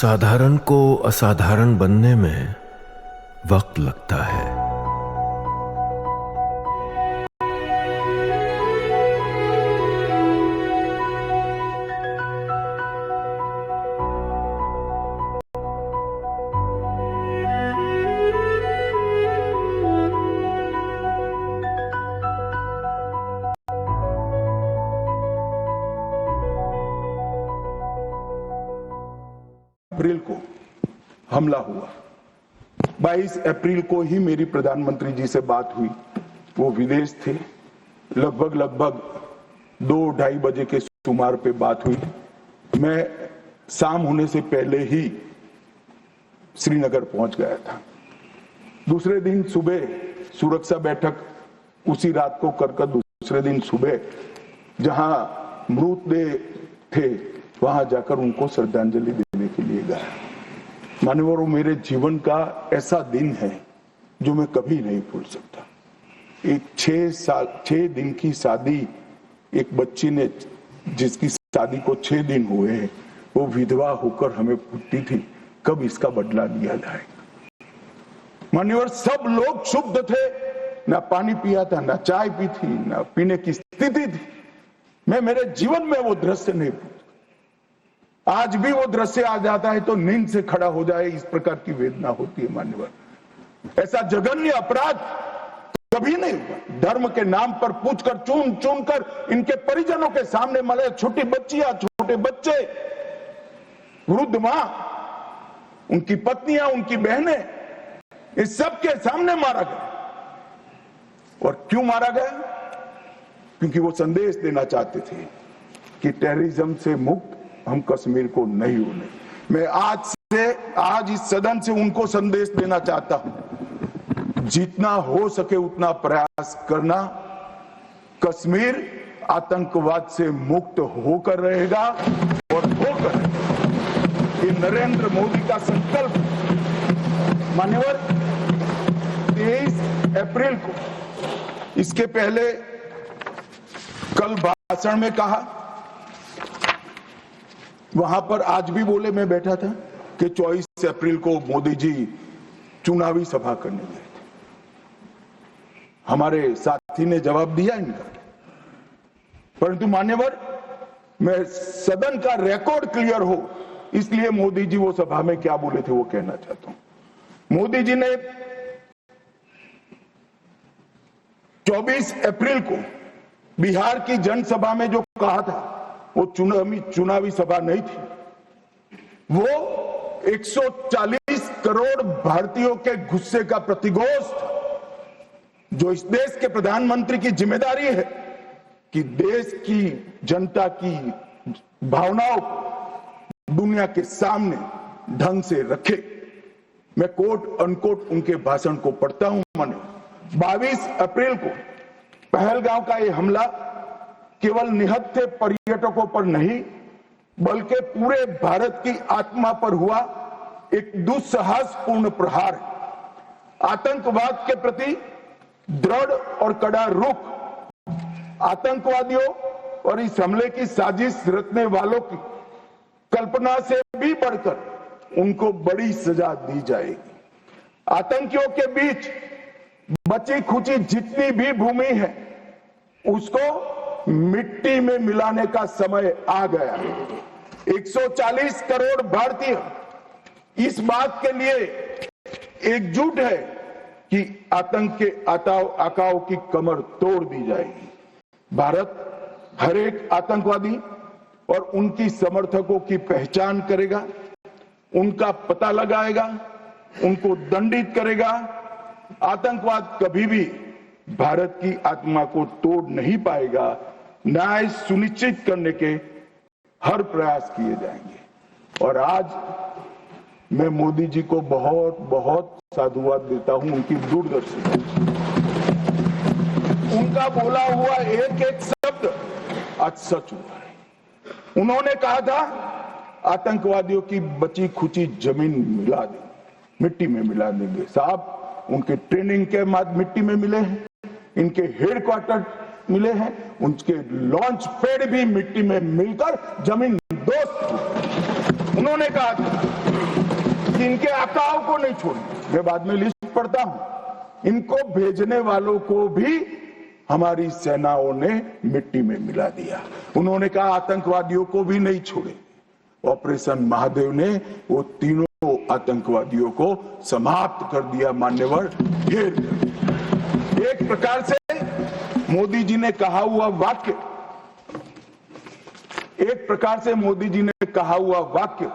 साधारण को असाधारण बनने में वक्त लगता है। अप्रैल को हमला हुआ। 22 अप्रैल को ही मेरी प्रधानमंत्री जी से बात हुई। वो विदेश थे। लगभग 2-2:30 बजे के सुमार पे बात हुई। मैं शाम होने से पहले ही श्रीनगर पहुंच गया था। दूसरे दिन सुबह सुरक्षा बैठक उसी रात को कर दूसरे दिन सुबह जहां मृतदेह थे वहां जाकर उनको श्रद्धांजलि देने के लिए गया। मान्यवरों, मेरे जीवन का ऐसा दिन है जो मैं कभी नहीं भूल सकता। एक 6 दिन की शादी, एक बच्ची ने जिसकी शादी को 6 दिन हुए हैं, वो विधवा होकर हमें पूछती थी कब इसका बदला लिया जाएगा। मान्यवर, सब लोग शुद्ध थे, ना पानी पिया था, ना चाय पी थी, ना पीने की स्थिति थी। मैं मेरे जीवन में वो दृश्य नहीं भूल। आज भी वो दृश्य आ जाता है तो नींद से खड़ा हो जाए, इस प्रकार की वेदना होती है। मान्यवर, ऐसा जघन्य अपराध कभी नहीं हुआ। धर्म के नाम पर पूछकर चुन कर इनके परिजनों के सामने मरे, छोटी बच्चियां, छोटे बच्चे, वृद्ध मां, उनकी पत्नियां, उनकी बहनें, इस सब के सामने मारा गया। और क्यों मारा गया? क्योंकि वो संदेश देना चाहते थे कि टेररिज्म से मुक्त हम कश्मीर को नहीं होने। मैं आज इस सदन से उनको संदेश देना चाहता हूं, जितना हो सके उतना प्रयास करना। कश्मीर आतंकवाद से मुक्त होकर रहेगा और होकर ये नरेंद्र मोदी का संकल्प। मान्यवर, 23 अप्रैल को, इसके पहले कल भाषण में कहा, वहां पर आज भी बोले, मैं बैठा था कि 24 अप्रैल को मोदी जी चुनावी सभा करने गए थे। हमारे साथी ने जवाब दिया इनका। परंतु मान्यवर, मैं सदन का रिकॉर्ड क्लियर हो इसलिए मोदी जी वो सभा में क्या बोले थे वो कहना चाहता हूं। मोदी जी ने 24 अप्रैल को बिहार की जनसभा में जो कहा था वो चुनावी सभा नहीं थी। वो 140 करोड़ भारतीयों के गुस्से का प्रतिघोष, जो इस देश के प्रधानमंत्री की जिम्मेदारी है कि देश की जनता की भावनाओं दुनिया के सामने ढंग से रखे। मैं कोट अनकोट उनके भाषण को पढ़ता हूं। मैंने 22 अप्रैल को पहलगांव का ये हमला केवल निहत्थे पर्यटकों पर नहीं बल्कि पूरे भारत की आत्मा पर हुआ एक दुस्साहसपूर्ण प्रहार है। आतंकवाद के प्रति दृढ़ और कड़ा रुख, आतंकवादियों और इस हमले की साजिश रचने वालों की कल्पना से भी बढ़कर उनको बड़ी सजा दी जाएगी। आतंकियों के बीच बची खुची जितनी भी भूमि है उसको मिट्टी में मिलाने का समय आ गया। 140 करोड़ भारतीय इस बात के लिए एकजुट है कि आतंक के आकाओं की कमर तोड़ दी जाएगी। भारत हर एक आतंकवादी और उनकी समर्थकों की पहचान करेगा, उनका पता लगाएगा, उनको दंडित करेगा। आतंकवाद कभी भी भारत की आत्मा को तोड़ नहीं पाएगा। न्याय सुनिश्चित करने के हर प्रयास किए जाएंगे। और आज मैं मोदी जी को बहुत बहुत साधुवाद देता हूं, उनकी दूरदर्शी, उनका बोला हुआ एक एक शब्द आज सच हुआ है। उन्होंने कहा था आतंकवादियों की बची खुची जमीन मिला देंगे, मिट्टी में मिला देंगे। साहब, उनके ट्रेनिंग के बाद मिट्टी में मिले हैं, इनके हेडक्वार्टर मिले हैं, उनके लॉन्च पैड भी मिट्टी में मिलकर जमीन दोस्त। उन्होंने कहा कि इनके आकाओं को नहीं छोड़ेंगे। मैं बाद में लिस्ट पढ़ता हूं। इनको भेजने वालों को भी हमारी सेनाओं ने मिट्टी में मिला दिया। उन्होंने कहा आतंकवादियों को भी नहीं छोड़े। ऑपरेशन महादेव ने वो तीनों आतंकवादियों को समाप्त कर दिया। मान्यवर, घेर दिया। एक प्रकार से मोदी जी ने कहा हुआ वाक्य,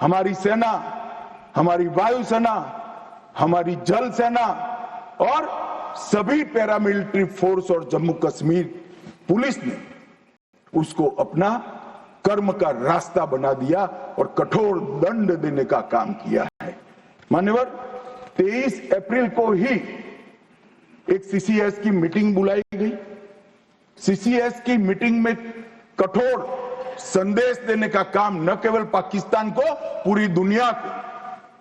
हमारी सेना, हमारी वायुसेना, हमारी जल सेना और सभी पैरामिलिट्री फोर्स और जम्मू कश्मीर पुलिस ने उसको अपना कर्म का रास्ता बना दिया और कठोर दंड देने का काम किया है। मान्यवर, 23 अप्रैल को ही एक सीसीएस की मीटिंग बुलाई गई। सीसीएस की मीटिंग में कठोर संदेश देने का काम न केवल पाकिस्तान को, पूरी दुनिया को,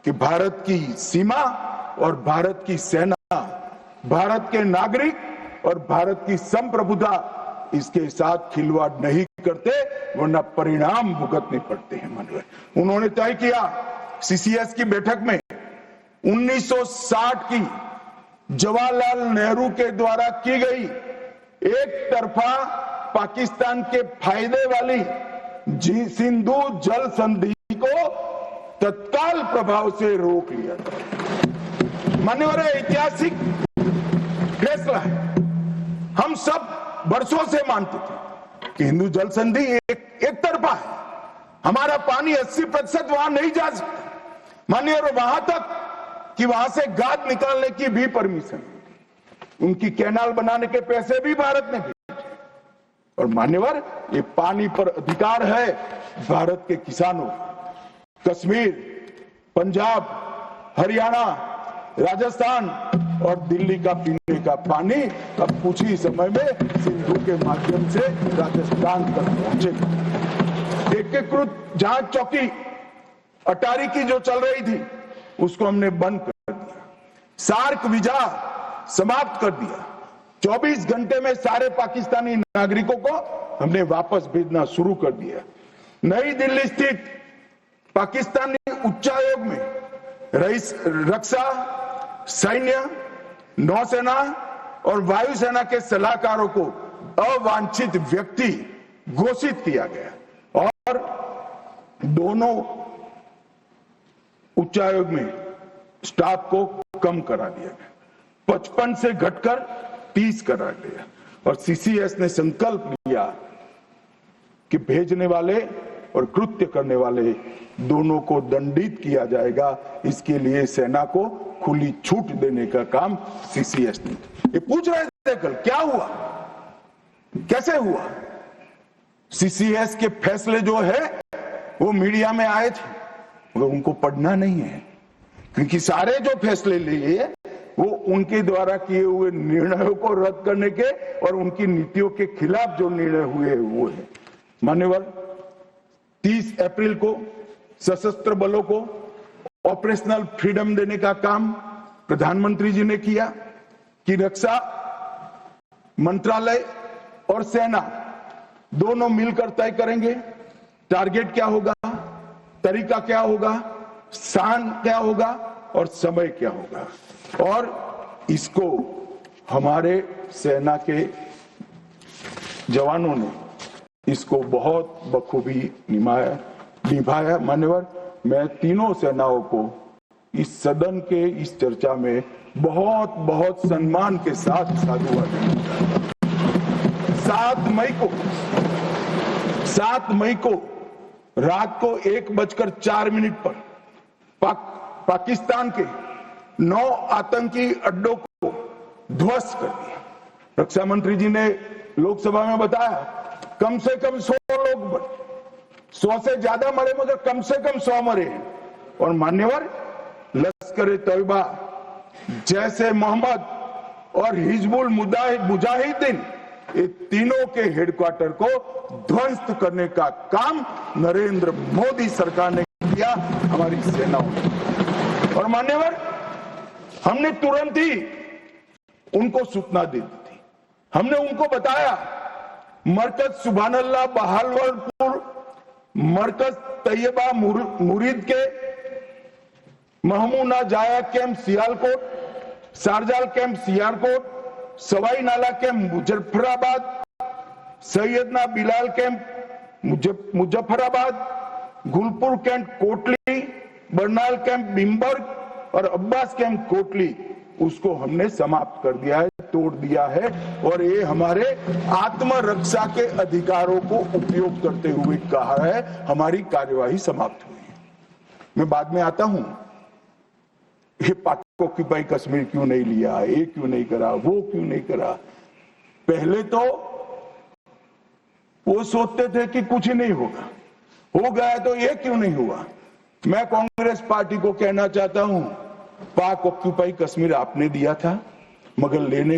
कि भारत की सीमा और भारत की सेना, भारत के नागरिक और भारत की संप्रभुता, इसके साथ खिलवाड़ नहीं करते, वरना परिणाम भुगतने पड़ते हैं। माननीय, उन्होंने तय किया सीसीएस की बैठक में 1960 की जवाहरलाल नेहरू के द्वारा की गई एक तरफा पाकिस्तान के फायदे वाली सिंधु जल संधि को तत्काल प्रभाव से रोक लिया था। मान्यवर, ऐतिहासिक फैसला है। हम सब वर्षों से मानते थे कि हिंदू जल संधि एक तरफा है। हमारा पानी 80% वहां नहीं जा सकता। मान्यवर, वहां तक कि वहां से गाद निकालने की भी परमिशन, उनकी कैनाल बनाने के पैसे भी भारत ने भेजे। और मान्यवर, ये पानी पर अधिकार है भारत के किसानों। कश्मीर, पंजाब, हरियाणा, राजस्थान और दिल्ली का पीने का पानी अब कुछ ही समय में सिंधु के माध्यम से राजस्थान तक पहुंचेगा। एकीकृत जांच चौकी अटारी की जो चल रही थी, उसको हमने बंद कर दिया। सार्क वीजा समाप्त कर दिया। 24 घंटे में सारे पाकिस्तानी नागरिकों को हमने वापस भेजना शुरू कर दिया। नई दिल्ली स्थित पाकिस्तानी उच्चायोग में रक्षा, सैन्य, नौसेना और वायुसेना के सलाहकारों को अवांछित व्यक्ति घोषित किया गया और दोनों उच्चायोग में स्टाफ को कम करा दिया गया। 55 से घटकर 30 करा दिया। और सीसीएस ने संकल्प लिया कि भेजने वाले और कृत्य करने वाले दोनों को दंडित किया जाएगा। इसके लिए सेना को खुली छूट देने का काम सीसीएस ने। ये पूछ रहे थे कल, क्या हुआ, कैसे हुआ? सीसीएस के फैसले जो है वो मीडिया में आए थे, मगर उनको पढ़ना नहीं है, क्योंकि सारे जो फैसले लिए वो उनके द्वारा किए हुए निर्णयों को रद्द करने के और उनकी नीतियों के खिलाफ जो निर्णय हुए वो है। मान्यवर, 30 अप्रैल को सशस्त्र बलों को ऑपरेशनल फ्रीडम देने का काम प्रधानमंत्री जी ने किया कि रक्षा मंत्रालय और सेना दोनों मिलकर तय करेंगे टारगेट क्या होगा, तरीका क्या होगा, स्थान क्या होगा और समय क्या होगा। और इसको हमारे सेना के जवानों ने इसको बहुत बखूबी निभाया। मान्यवर, मैं तीनों सेनाओं को इस सदन के इस चर्चा में बहुत बहुत सम्मान के साथ साधुवाद देता हूं। 7 मई को रात को 1:04 पर पाकिस्तान के 9 आतंकी अड्डों को ध्वस्त कर दिया। रक्षा मंत्री जी ने लोकसभा में बताया कम से कम 100 लोग मरे, 100 से ज्यादा मरे, मगर कम से कम 100 मरे। और मान्यवर, लश्कर तैयबा, जैसे मोहम्मद और हिजबुल मुजाहिदीन, ये तीनों के हेडक्वार्टर को ध्वस्त करने का काम नरेंद्र मोदी सरकार ने किया, हमारी सेनाओं ने। और मान्यवर, हमने तुरंत ही उनको सूचना दे दी थी। हमने उनको बताया मरकज सुभानअल्लाह बहावलपुर, मरकज तैयबा मुरीद के Mehmoona Joya camp Sialkot, Sarjal camp Sialkot, Sawai Nala camp Muzaffarabad, Syedna Bilal camp Muzaffarabad, Gulpur camp Kotli, Barnala camp Bhimber और अब्बास कैंप कोटली, उसको हमने समाप्त कर दिया है, तोड़ दिया है। और ये हमारे आत्मरक्षा के अधिकारों को उपयोग करते हुए कहा है, हमारी कार्यवाही समाप्त हुई है। मैं बाद में आता हूं, ये पाक ऑक्यूपाई कश्मीर क्यों नहीं लिया, ये क्यों नहीं करा, वो क्यों नहीं करा। पहले तो वो सोचते थे कि कुछ ही नहीं होगा, हो गया तो ये क्यों नहीं हुआ। मैं कांग्रेस पार्टी को कहना चाहता हूं, पाक ऑक्यूपाई कश्मीर आपने दिया था, मगर लेने